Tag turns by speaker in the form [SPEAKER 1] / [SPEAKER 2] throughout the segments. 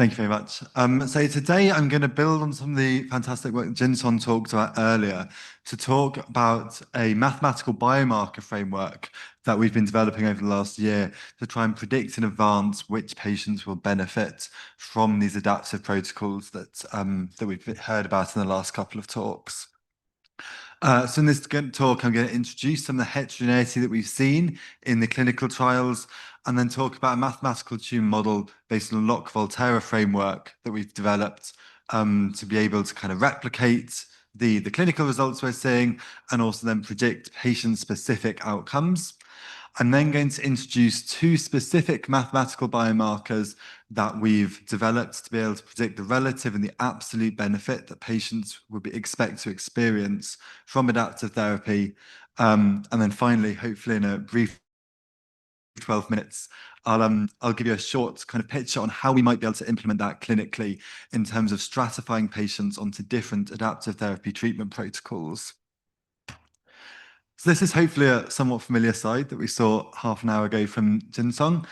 [SPEAKER 1] Thank you very much. So today I'm going to build on some of the fantastic work Jinson talked about earlier to talk about a mathematical biomarker framework that we've been developing over the last year to try and predict in advance which patients will benefit from these adaptive protocols that we've heard about in the last couple of talks. So in this talk, I'm going to introduce some of the heterogeneity that we've seen in the clinical trials, and then talk about a mathematical tune model based on a Lock-Volterra framework that we've developed to be able to kind of replicate the clinical results we're seeing and also then predict patient-specific outcomes. I'm then going to introduce two specific mathematical biomarkers that we've developed to be able to predict the relative and the absolute benefit that patients would expect to experience from adaptive therapy. And then finally, hopefully in a brief 12 minutes, I'll give you a short kind of picture on how we might be able to implement that clinically in terms of stratifying patients onto different adaptive therapy treatment protocols. So this is hopefully a somewhat familiar slide that we saw half an hour ago from Jinsong.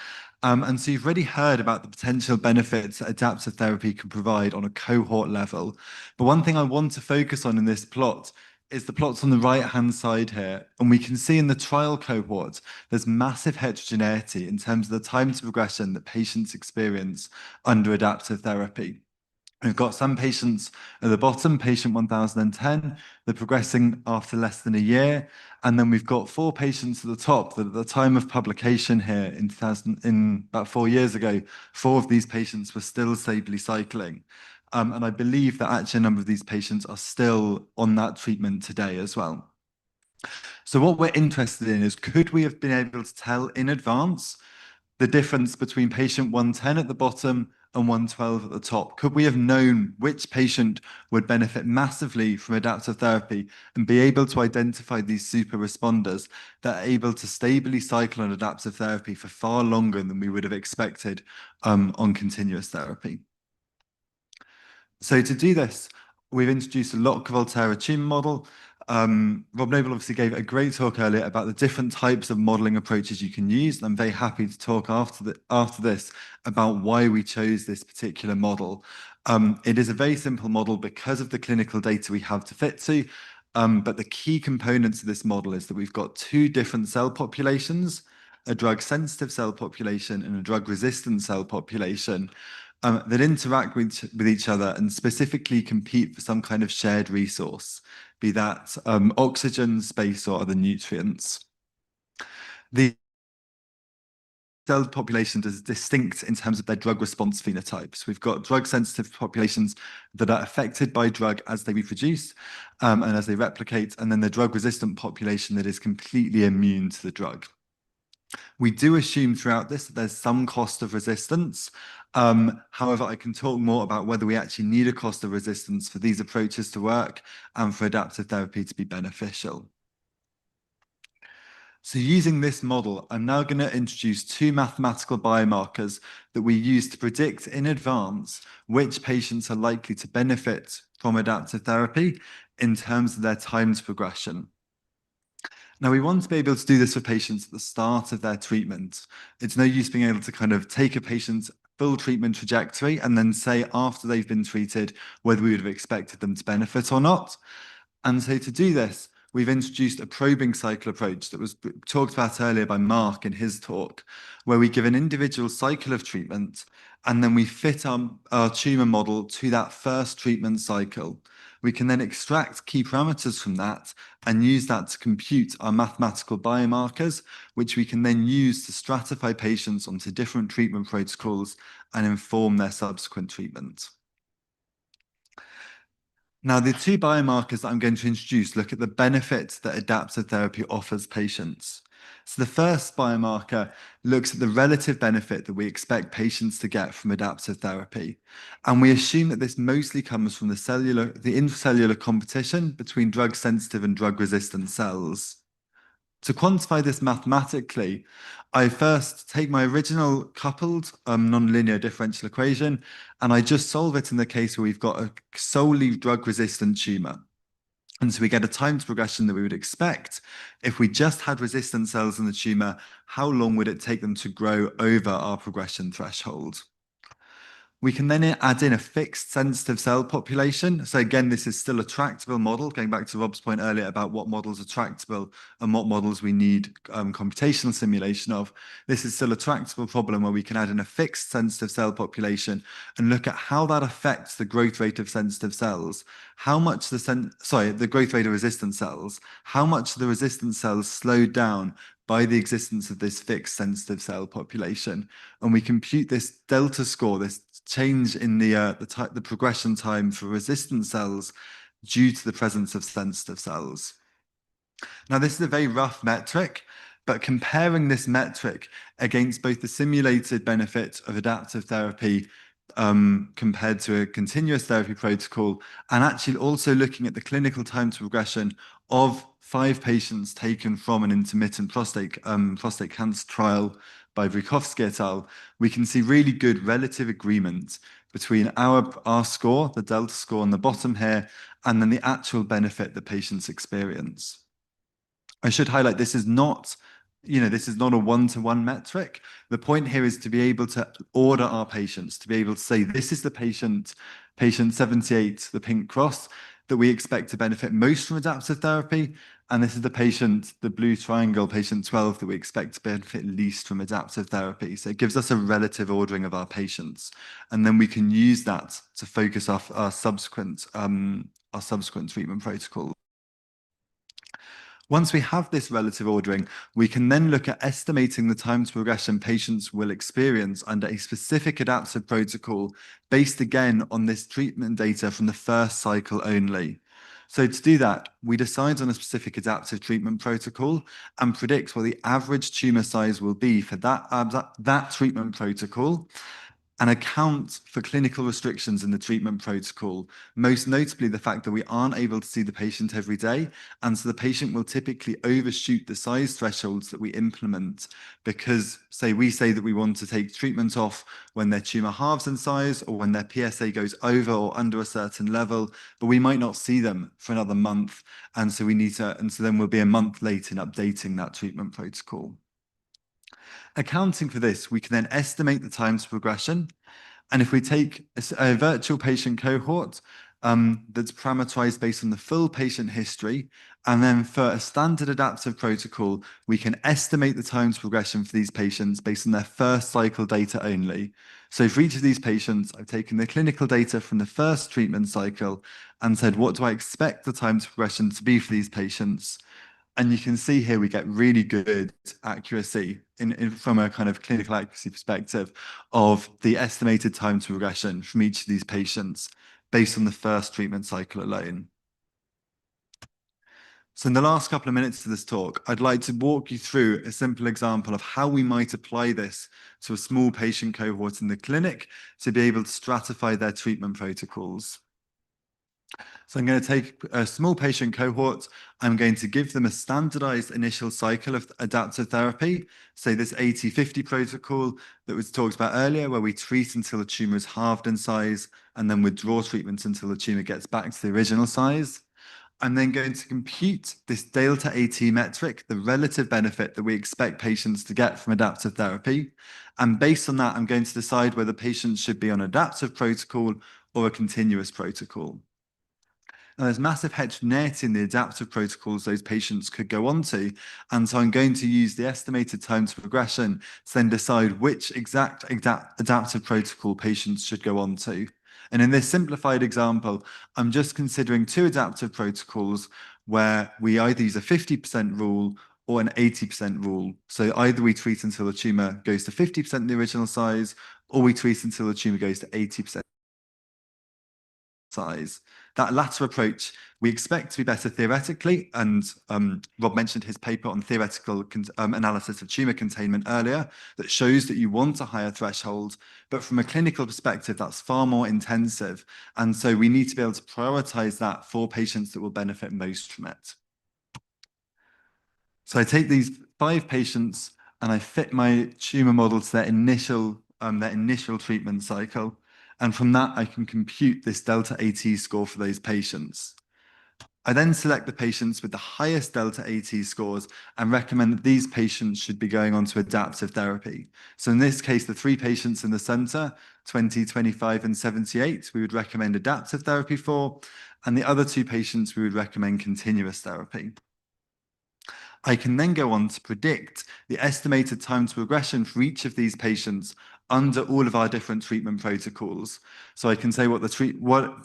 [SPEAKER 1] And so you've already heard about the potential benefits that adaptive therapy can provide on a cohort level. But one thing I want to focus on in this plot is the plots on the right-hand side here. And we can see in the trial cohort, there's massive heterogeneity in terms of the time to progression that patients experience under adaptive therapy. We've got some patients at the bottom, patient 1010, they're progressing after less than a year. And then we've got 4 patients at the top that at the time of publication here in about 4 years ago, 4 of these patients were still stably cycling. And I believe that actually a number of these patients are still on that treatment today as well. So what we're interested in is, could we have been able to tell in advance the difference between patient 110 at the bottom and 112 at the top? Could we have known which patient would benefit massively from adaptive therapy and be able to identify these super responders that are able to stably cycle on adaptive therapy for far longer than we would have expected on continuous therapy? So to do this, we've introduced a Lock-Volterra tumor model. Rob Noble obviously gave a great talk earlier about the different types of modeling approaches you can use. And I'm very happy to talk after this about why we chose this particular model. It is a very simple model because of the clinical data we have to fit to. But the key components of this model is that we've got 2 different cell populations, a drug-sensitive cell population and a drug-resistant cell population, that interact with each other and specifically compete for some kind of shared resource, be that oxygen, space, or other nutrients. The cell population is distinct in terms of their drug response phenotypes. We've got drug-sensitive populations that are affected by drug as they reproduce and as they replicate, and then the drug-resistant population that is completely immune to the drug. We do assume throughout this that there's some cost of resistance. However, I can talk more about whether we actually need a cost of resistance for these approaches to work and for adaptive therapy to be beneficial. So using this model, I'm now going to introduce 2 mathematical biomarkers that we use to predict in advance which patients are likely to benefit from adaptive therapy in terms of their time to progression. Now, we want to be able to do this for patients at the start of their treatment. It's no use being able to kind of take a patient's full treatment trajectory and then say after they've been treated whether we would have expected them to benefit or not. And so to do this, we've introduced a probing cycle approach that was talked about earlier by Mark in his talk, where we give an individual cycle of treatment and then we fit our tumor model to that first treatment cycle. We can then extract key parameters from that and use that to compute our mathematical biomarkers, which we can then use to stratify patients onto different treatment protocols and inform their subsequent treatment. Now, the 2 biomarkers that I'm going to introduce look at the benefits that adaptive therapy offers patients. So the first biomarker looks at the relative benefit that we expect patients to get from adaptive therapy. And we assume that this mostly comes from the intracellular competition between drug-sensitive and drug-resistant cells. To quantify this mathematically, I first take my original coupled nonlinear differential equation, and I just solve it in the case where we've got a solely drug-resistant tumor. And so we get a time to progression that we would expect if we just had resistant cells in the tumor. How long would it take them to grow over our progression threshold? We can then add in a fixed sensitive cell population. So again, this is still a tractable model, going back to Rob's point earlier about what models are tractable and what models we need computational simulation of. This is still a tractable problem where we can add in a fixed sensitive cell population and look at how that affects the growth rate of sensitive cells, how much the growth rate of resistant cells, how much the resistant cells slowed down by the existence of this fixed sensitive cell population. And we compute this delta score, this change in the progression time for resistant cells due to the presence of sensitive cells. Now, this is a very rough metric, but comparing this metric against both the simulated benefit of adaptive therapy compared to a continuous therapy protocol, and actually also looking at the clinical time to progression of 5 patients taken from an intermittent prostate cancer trial by Vrukovsky et al., we can see really good relative agreement between our score, the delta score on the bottom here, and then the actual benefit that patients experience. I should highlight this is not a one-to-one metric. The point here is to be able to order our patients, to be able to say, this is the patient 78, the pink cross, that we expect to benefit most from adaptive therapy. And this is the patient, the blue triangle, patient 12, that we expect to benefit least from adaptive therapy. So it gives us a relative ordering of our patients. And then we can use that to focus our subsequent treatment protocol. Once we have this relative ordering, we can then look at estimating the time to progression patients will experience under a specific adaptive protocol based again on this treatment data from the first cycle only. So to do that, we decide on a specific adaptive treatment protocol and predict what the average tumor size will be for that treatment protocol, and account for clinical restrictions in the treatment protocol, most notably the fact that we aren't able to see the patient every day, and so the patient will typically overshoot the size thresholds that we implement because, we say that we want to take treatment off when their tumor halves in size or when their PSA goes over or under a certain level, but we might not see them for another month, and so then we'll be a month late in updating that treatment protocol. Accounting for this, we can then estimate the time to progression. And if we take a virtual patient cohort that's parameterized based on the full patient history, and then for a standard adaptive protocol, we can estimate the time to progression for these patients based on their first cycle data only. So for each of these patients, I've taken the clinical data from the first treatment cycle and said, what do I expect the time to progression to be for these patients? And you can see here we get really good accuracy from a kind of clinical accuracy perspective of the estimated time to progression from each of these patients based on the first treatment cycle alone. So in the last couple of minutes of this talk, I'd like to walk you through a simple example of how we might apply this to a small patient cohort in the clinic to be able to stratify their treatment protocols. So I'm going to take a small patient cohort. I'm going to give them a standardized initial cycle of adaptive therapy, say this 80-50 protocol that was talked about earlier, where we treat until the tumor is halved in size and then withdraw treatment until the tumor gets back to the original size. I'm then going to compute this delta AT metric, the relative benefit that we expect patients to get from adaptive therapy. And based on that, I'm going to decide whether patients should be on adaptive protocol or a continuous protocol. Now, there's massive heterogeneity in the adaptive protocols those patients could go on to. And so I'm going to use the estimated time to progression to then decide which exact adaptive protocol patients should go on to. And in this simplified example, I'm just considering 2 adaptive protocols where we either use a 50% rule or an 80% rule. So either we treat until the tumor goes to 50% the original size, or we treat until the tumor goes to 80% size. That latter approach we expect to be better theoretically, and Rob mentioned his paper on theoretical analysis of tumor containment earlier that shows that you want a higher threshold, but from a clinical perspective, that's far more intensive. And so we need to be able to prioritize that for patients that will benefit most from it. So I take these 5 patients and I fit my tumor model to their initial treatment cycle. And from that, I can compute this delta AT score for those patients. I then select the patients with the highest delta AT scores and recommend that these patients should be going on to adaptive therapy. So in this case, the three patients in the center, 20, 25, and 78, we would recommend adaptive therapy for, and the other two patients we would recommend continuous therapy. I can then go on to predict the estimated time to progression for each of these patients under all of our different treatment protocols. So I can say what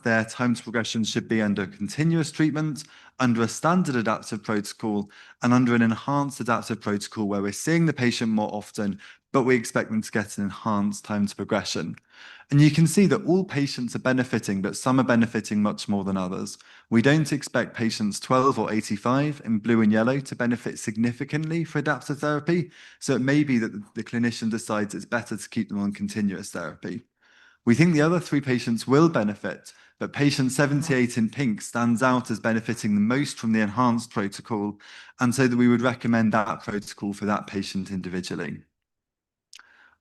[SPEAKER 1] their time to progression should be under continuous treatment, under a standard adaptive protocol, and under an enhanced adaptive protocol where we're seeing the patient more often, but we expect them to get an enhanced time to progression. And you can see that all patients are benefiting, but some are benefiting much more than others. We don't expect patients 12 or 85 in blue and yellow to benefit significantly for adaptive therapy. So it may be that the clinician decides it's better to keep them on continuous therapy. We think the other three patients will benefit, but patient 78 in pink stands out as benefiting the most from the enhanced protocol, and so that we would recommend that protocol for that patient individually.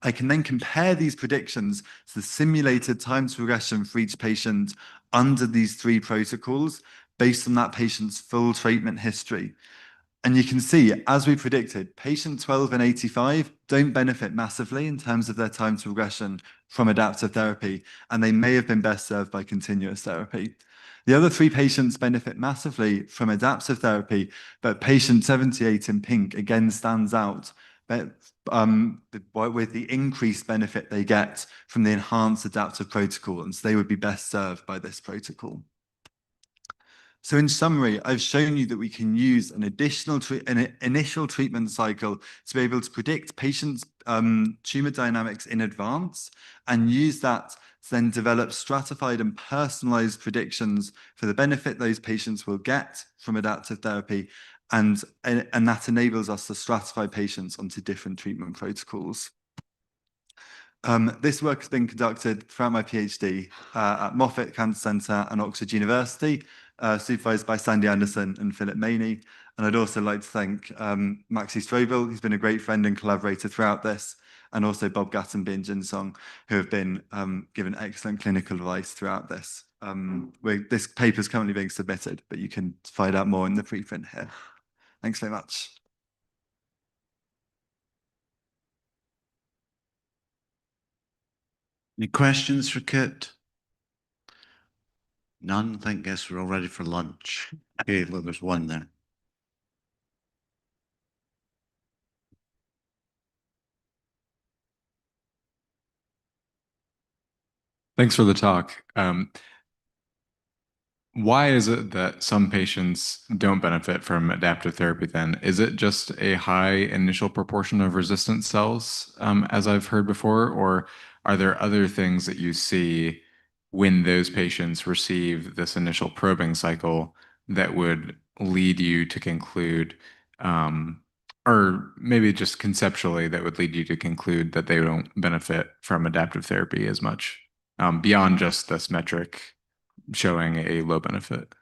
[SPEAKER 1] I can then compare these predictions to the simulated time to progression for each patient under these three protocols based on that patient's full treatment history. And you can see, as we predicted, patient 12 and 85 don't benefit massively in terms of their time to progression from adaptive therapy, and they may have been best served by continuous therapy. The other three patients benefit massively from adaptive therapy, but patient 78 in pink again stands out with the increased benefit they get from the enhanced adaptive protocol, and so they would be best served by this protocol. So in summary, I've shown you that we can use an initial treatment cycle to be able to predict patients' tumor dynamics in advance and use that to then develop stratified and personalized predictions for the benefit those patients will get from adaptive therapy. And that enables us to stratify patients onto different treatment protocols. This work has been conducted throughout my PhD at Moffitt Cancer Center and Oxford University, supervised by Sandy Anderson and Philip Maney. And I'd also like to thank Maxi Strobel, who's been a great friend and collaborator throughout this, and also Bob Gattenby and Jin Song, who have been given excellent clinical advice throughout this. This paper is currently being submitted, but you can find out more in the preprint here. Thanks very much.
[SPEAKER 2] Any questions for Kit? None? I guess we're all ready for lunch. Okay, well, there's one there.
[SPEAKER 3] Thanks for the talk. Why is it that some patients don't benefit from adaptive therapy then? Is it just a high initial proportion of resistant cells, as I've heard before, or are there other things that you see when those patients receive this initial probing cycle that would lead you to conclude, or maybe just conceptually that would lead you to conclude that they don't benefit from adaptive therapy as much, beyond just this metric showing a low benefit?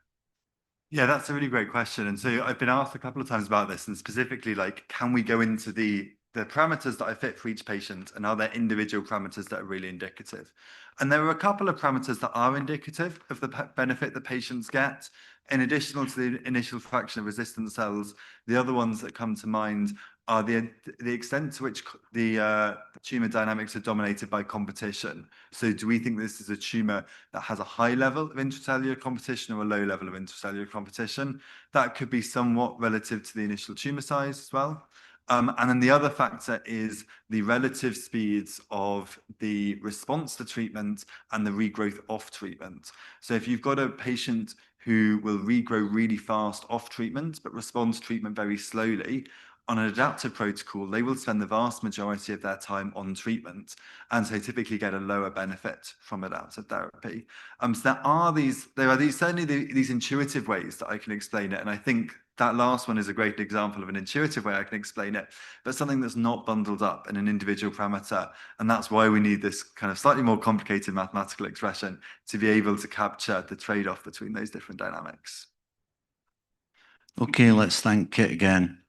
[SPEAKER 1] Yeah, that's a really great question. And so I've been asked a couple of times about this, and specifically, like, can we go into the parameters that I fit for each patient, and are there individual parameters that are really indicative? And there are a couple of parameters that are indicative of the benefit that patients get. In addition to the initial fraction of resistant cells, the other ones that come to mind are the extent to which the tumor dynamics are dominated by competition. So do we think this is a tumor that has a high level of intracellular competition or a low level of intracellular competition? That could be somewhat relative to the initial tumor size as well. And then the other factor is the relative speeds of the response to treatment and the regrowth off treatment. So if you've got a patient who will regrow really fast off treatment, but respond to treatment very slowly, on an adaptive protocol, they will spend the vast majority of their time on treatment, and so typically get a lower benefit from adaptive therapy. So there are certainly these intuitive ways that I can explain it, and I think that last one is a great example of an intuitive way I can explain it, but something that's not bundled up in an individual parameter, and that's why we need this kind of slightly more complicated mathematical expression to be able to capture the trade-off between those different dynamics.
[SPEAKER 2] Okay, let's thank Kit again.